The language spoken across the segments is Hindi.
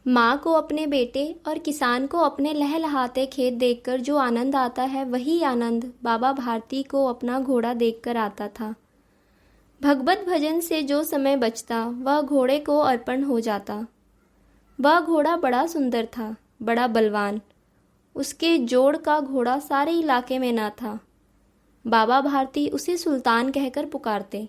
माँ को अपने बेटे और किसान को अपने लहलहाते खेत देखकर जो आनंद आता है, वही आनंद बाबा भारती को अपना घोड़ा देखकर आता था। भगवत भजन से जो समय बचता वह घोड़े को अर्पण हो जाता। वह घोड़ा बड़ा सुंदर था, बड़ा बलवान। उसके जोड़ का घोड़ा सारे इलाके में ना था। बाबा भारती उसे सुल्तान कहकर पुकारते।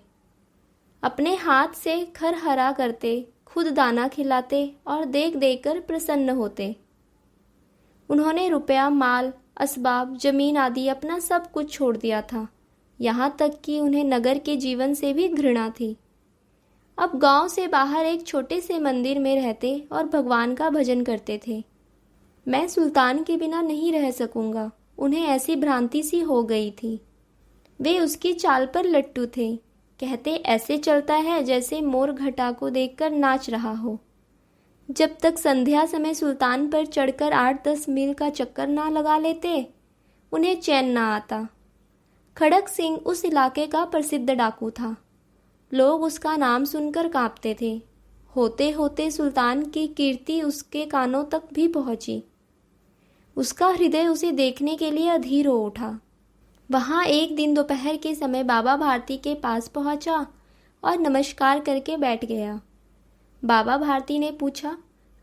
अपने हाथ से खर हरा करते, खुद दाना खिलाते और देख देख कर प्रसन्न होते। उन्होंने रुपया, माल, असबाब, जमीन आदि अपना सब कुछ छोड़ दिया था। यहाँ तक कि उन्हें नगर के जीवन से भी घृणा थी। अब गांव से बाहर एक छोटे से मंदिर में रहते और भगवान का भजन करते थे। मैं सुल्तान के बिना नहीं रह सकूंगा, उन्हें ऐसी भ्रांति सी हो गई थी। वे उसकी चाल पर लट्टू थे। कहते ऐसे चलता है जैसे मोर घटा को देखकर नाच रहा हो। जब तक संध्या समय सुल्तान पर चढ़कर 8-10 मील का चक्कर ना लगा लेते, उन्हें चैन ना आता। खड़क सिंह उस इलाके का प्रसिद्ध डाकू था। लोग उसका नाम सुनकर कांपते थे। होते होते सुल्तान की कीर्ति उसके कानों तक भी पहुंची। उसका हृदय उसे देखने के लिए अधीर हो उठा। वहाँ एक दिन दोपहर के समय बाबा भारती के पास पहुंचा और नमस्कार करके बैठ गया। बाबा भारती ने पूछा,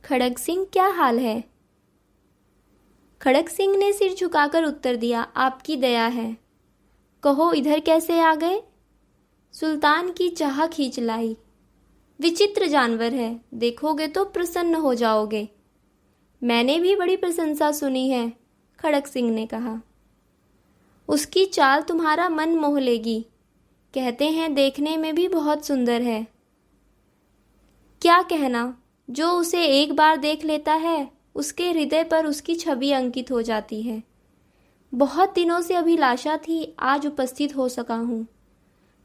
खड़ग सिंह क्या हाल है? खड़ग सिंह ने सिर झुकाकर उत्तर दिया, आपकी दया है। कहो इधर कैसे आ गए? सुल्तान की चाह खींच लाई। विचित्र जानवर है, देखोगे तो प्रसन्न हो जाओगे। मैंने भी बड़ी प्रशंसा सुनी है, खड़ग सिंह ने कहा। उसकी चाल तुम्हारा मन मोह लेगी। कहते हैं देखने में भी बहुत सुंदर है। क्या कहना, जो उसे एक बार देख लेता है उसके हृदय पर उसकी छवि अंकित हो जाती है। बहुत दिनों से अभिलाषा थी, आज उपस्थित हो सका हूँ।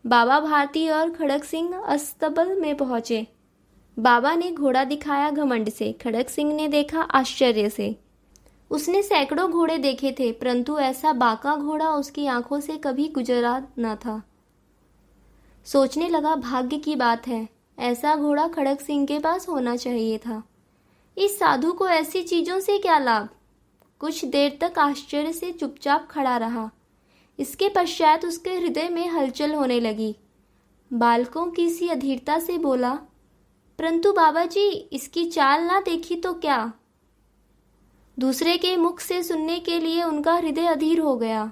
बाबा भारती और खड़ग सिंह अस्तबल में पहुंचे। बाबा ने घोड़ा दिखाया घमंड से, खड़ग सिंह ने देखा आश्चर्य से। उसने सैकड़ों घोड़े देखे थे, परंतु ऐसा बांका घोड़ा उसकी आंखों से कभी गुजरा न था। सोचने लगा, भाग्य की बात है, ऐसा घोड़ा खड़ग सिंह के पास होना चाहिए था। इस साधु को ऐसी चीजों से क्या लाभ? कुछ देर तक आश्चर्य से चुपचाप खड़ा रहा। इसके पश्चात उसके हृदय में हलचल होने लगी। बालकों की सी अधीरता से बोला, परंतु बाबा जी, इसकी चाल ना देखी तो क्या? दूसरे के मुख से सुनने के लिए उनका हृदय अधीर हो गया।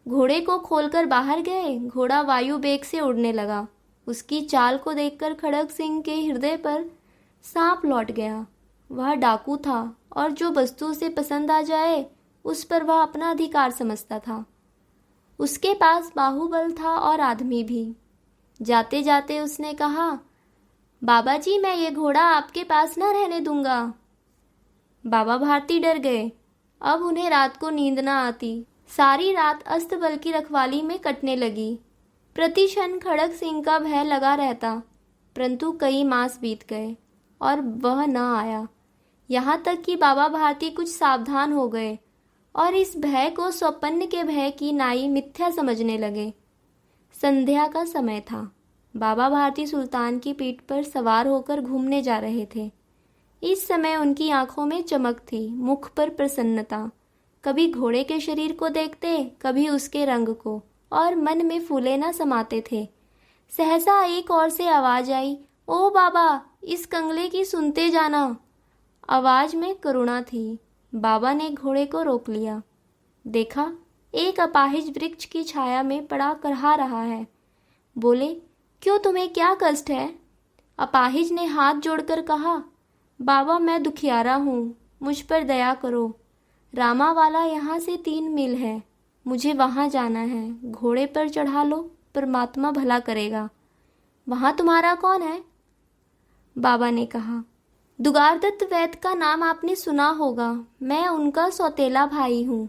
घोड़े को खोलकर बाहर गए। घोड़ा वायु वेग से उड़ने लगा। उसकी चाल को देखकर खड़ग सिंह के हृदय पर सांप लौट गया। वह डाकू था और जो वस्तु उसे पसंद आ जाए उस पर वह अपना अधिकार समझता था। उसके पास बाहुबल था और आदमी भी। जाते जाते उसने कहा, बाबा जी, मैं ये घोड़ा आपके पास ना रहने दूंगा। बाबा भारती डर गए। अब उन्हें रात को नींद न आती। सारी रात अस्तबल की रखवाली में कटने लगी। प्रति क्षण खड़ग सिंह का भय लगा रहता, परंतु कई मास बीत गए और वह न आया। यहाँ तक कि बाबा भारती कुछ सावधान हो गए और इस भय को स्वप्न के भय की नाई मिथ्या समझने लगे। संध्या का समय था। बाबा भारती सुल्तान की पीठ पर सवार होकर घूमने जा रहे थे। इस समय उनकी आंखों में चमक थी, मुख पर प्रसन्नता। कभी घोड़े के शरीर को देखते, कभी उसके रंग को, और मन में फूले न समाते थे। सहसा एक ओर से आवाज आई, ओ बाबा, इस कंगले की सुनते जाना। आवाज में करुणा थी। बाबा ने घोड़े को रोक लिया। देखा, एक अपाहिज वृक्ष की छाया में पड़ा करहा रहा है। बोले, क्यों, तुम्हें क्या कष्ट है? अपाहिज ने हाथ जोड़कर कहा, बाबा, मैं दुखियारा हूँ, मुझ पर दया करो। रामावाला यहाँ से 3 मील है, मुझे वहाँ जाना है। घोड़े पर चढ़ा लो, परमात्मा भला करेगा। वहाँ तुम्हारा कौन है? बाबा ने कहा, दुगारदत्त वैद्य का नाम आपने सुना होगा, मैं उनका सौतेला भाई हूँ।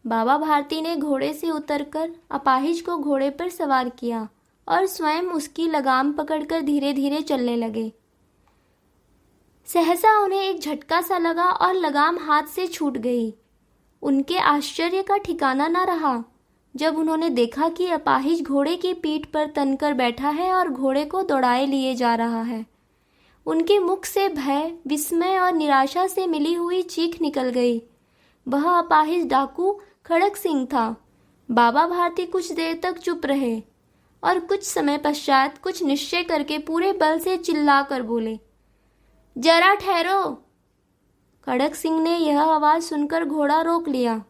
बाबा भारती ने घोड़े से उतरकर अपाहिज को घोड़े पर सवार किया और स्वयं उसकी लगाम पकड़कर धीरे धीरे चलने लगे। सहसा उन्हें एक झटका सा लगा और लगाम हाथ से छूट गई। उनके आश्चर्य का ठिकाना न रहा जब उन्होंने देखा कि अपाहिज घोड़े की पीठ पर तनकर बैठा है और घोड़े को दौड़ाए लिए जा रहा है। उनके मुख से भय, विस्मय और निराशा से मिली हुई चीख निकल गई। वह अपाहिज डाकू खड़क सिंह था। बाबा भारती कुछ देर तक चुप रहे और कुछ समय पश्चात कुछ निश्चय करके पूरे बल से चिल्लाकर बोले, जरा ठहरो। खड़क सिंह ने यह आवाज सुनकर घोड़ा रोक लिया।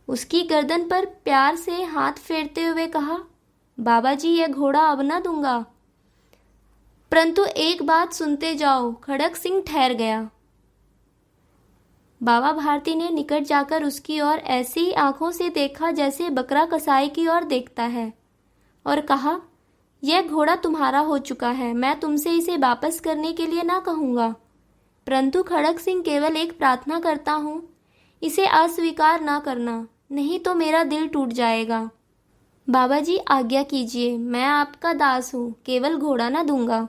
उसकी गर्दन पर प्यार से हाथ फेरते हुए कहा, बाबा जी, यह घोड़ा अब न दूंगा। परंतु एक बात सुनते जाओ। खड़क सिंह ठहर गया। बाबा भारती ने निकट जाकर उसकी ओर ऐसी आंखों से देखा जैसे बकरा कसाई की ओर देखता है और कहा, यह घोड़ा तुम्हारा हो चुका है। मैं तुमसे इसे वापस करने के लिए ना कहूँगा, परंतु खड़क सिंह केवल एक प्रार्थना करता हूँ, इसे अस्वीकार ना करना, नहीं तो मेरा दिल टूट जाएगा। बाबा जी आज्ञा कीजिए, मैं आपका दास हूँ, केवल घोड़ा ना दूंगा।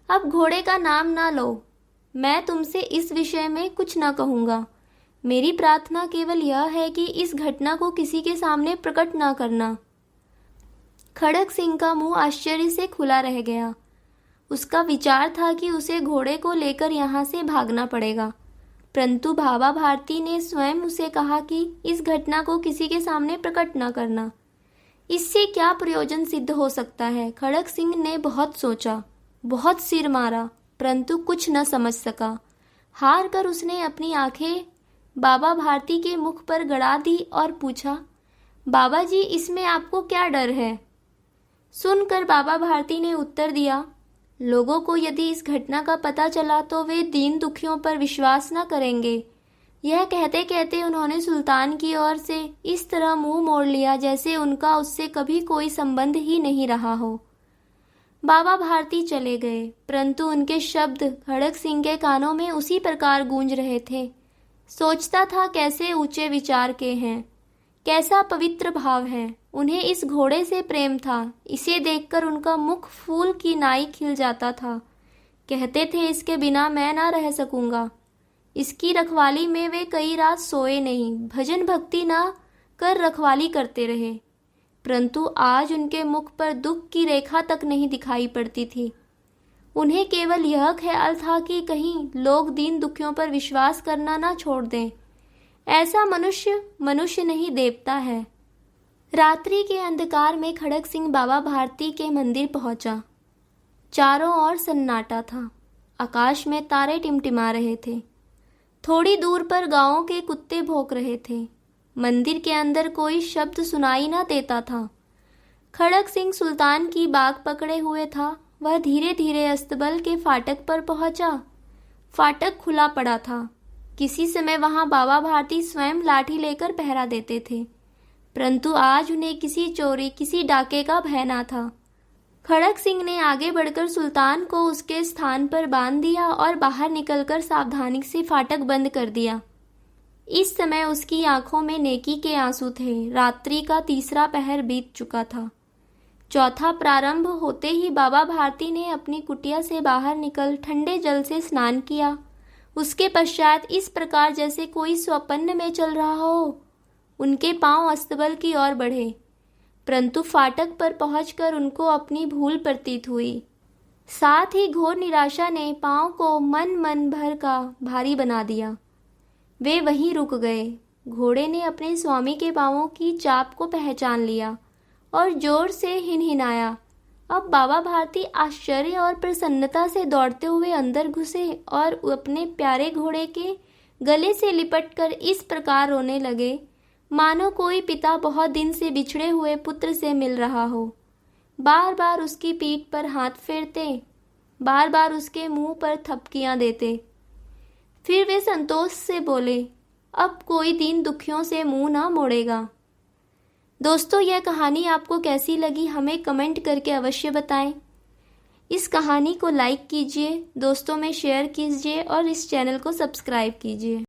अब घोड़े का नाम ना लो। मैं तुमसे इस विषय में कुछ न कहूँगा। मेरी प्रार्थना केवल यह है कि इस घटना को किसी के सामने प्रकट न करना। खड़क सिंह का मुंह आश्चर्य से खुला रह गया। उसका विचार था कि उसे घोड़े को लेकर यहाँ से भागना पड़ेगा, परंतु बाबा भारती ने स्वयं उसे कहा कि इस घटना को किसी के सामने प्रकट न करना। इससे क्या प्रयोजन सिद्ध हो सकता है? खड़क सिंह ने बहुत सोचा, बहुत सिर मारा, परंतु कुछ न समझ सका। हार कर उसने अपनी आंखें बाबा भारती के मुख पर गड़ा दी और पूछा, बाबा जी, इसमें आपको क्या डर है? सुनकर बाबा भारती ने उत्तर दिया, लोगों को यदि इस घटना का पता चला तो वे दीन दुखियों पर विश्वास न करेंगे। यह कहते कहते उन्होंने सुल्तान की ओर से इस तरह मुंह मोड़ लिया जैसे उनका उससे कभी कोई संबंध ही नहीं रहा हो। बाबा भारती चले गए, परंतु उनके शब्द खड़क सिंह के कानों में उसी प्रकार गूंज रहे थे। सोचता था कैसे ऊंचे विचार के हैं, कैसा पवित्र भाव है। उन्हें इस घोड़े से प्रेम था। इसे देखकर उनका मुख फूल की नाई खिल जाता था। कहते थे, इसके बिना मैं ना रह सकूंगा। इसकी रखवाली में वे कई रात सोए नहीं, भजन भक्ति ना कर रखवाली करते रहे, परंतु आज उनके मुख पर दुख की रेखा तक नहीं दिखाई पड़ती थी। उन्हें केवल यह ख्याल था कि कहीं लोग दीन दुखियों पर विश्वास करना ना छोड़ दें। ऐसा मनुष्य नहीं, देवता है। रात्रि के अंधकार में खड़क सिंह बाबा भारती के मंदिर पहुंचा। चारों ओर सन्नाटा था। आकाश में तारे टिमटिमा रहे थे। थोड़ी दूर पर गांवों के कुत्ते भौंक रहे थे। मंदिर के अंदर कोई शब्द सुनाई ना देता था। खड़क सिंह सुल्तान की बाग पकड़े हुए था। वह धीरे धीरे अस्तबल के फाटक पर पहुंचा। फाटक खुला पड़ा था। किसी समय वहां बाबा भारती स्वयं लाठी लेकर पहरा देते थे, परंतु आज उन्हें किसी चोरी, किसी डाके का भय न था। खड़क सिंह ने आगे बढ़कर सुल्तान को उसके स्थान पर बांध दिया और बाहर निकलकर सावधानी से फाटक बंद कर दिया। इस समय उसकी आंखों में नेकी के आंसू थे। रात्रि का तीसरा पहर बीत चुका था। चौथा प्रारंभ होते ही बाबा भारती ने अपनी कुटिया से बाहर निकल ठंडे जल से स्नान किया। उसके पश्चात इस प्रकार जैसे कोई स्वप्न में चल रहा हो, उनके पांव अस्तबल की ओर बढ़े, परंतु फाटक पर पहुंचकर उनको अपनी भूल प्रतीत हुई। साथ ही घोर निराशा ने पांव को मन भर का भारी बना दिया। वे वहीं रुक गए। घोड़े ने अपने स्वामी के पांवों की चाप को पहचान लिया और जोर से हिनहिनाया। अब बाबा भारती आश्चर्य और प्रसन्नता से दौड़ते हुए अंदर घुसे और अपने प्यारे घोड़े के गले से लिपटकर इस प्रकार रोने लगे मानो कोई पिता बहुत दिन से बिछड़े हुए पुत्र से मिल रहा हो। बार बार उसकी पीठ पर हाथ फेरते, बार बार उसके मुंह पर थपकियां देते। फिर वे संतोष से बोले, अब कोई दीन दुखियों से मुंह ना मोड़ेगा। दोस्तों, यह कहानी आपको कैसी लगी हमें कमेंट करके अवश्य बताएं। इस कहानी को लाइक कीजिए, दोस्तों में शेयर कीजिए और इस चैनल को सब्सक्राइब कीजिए।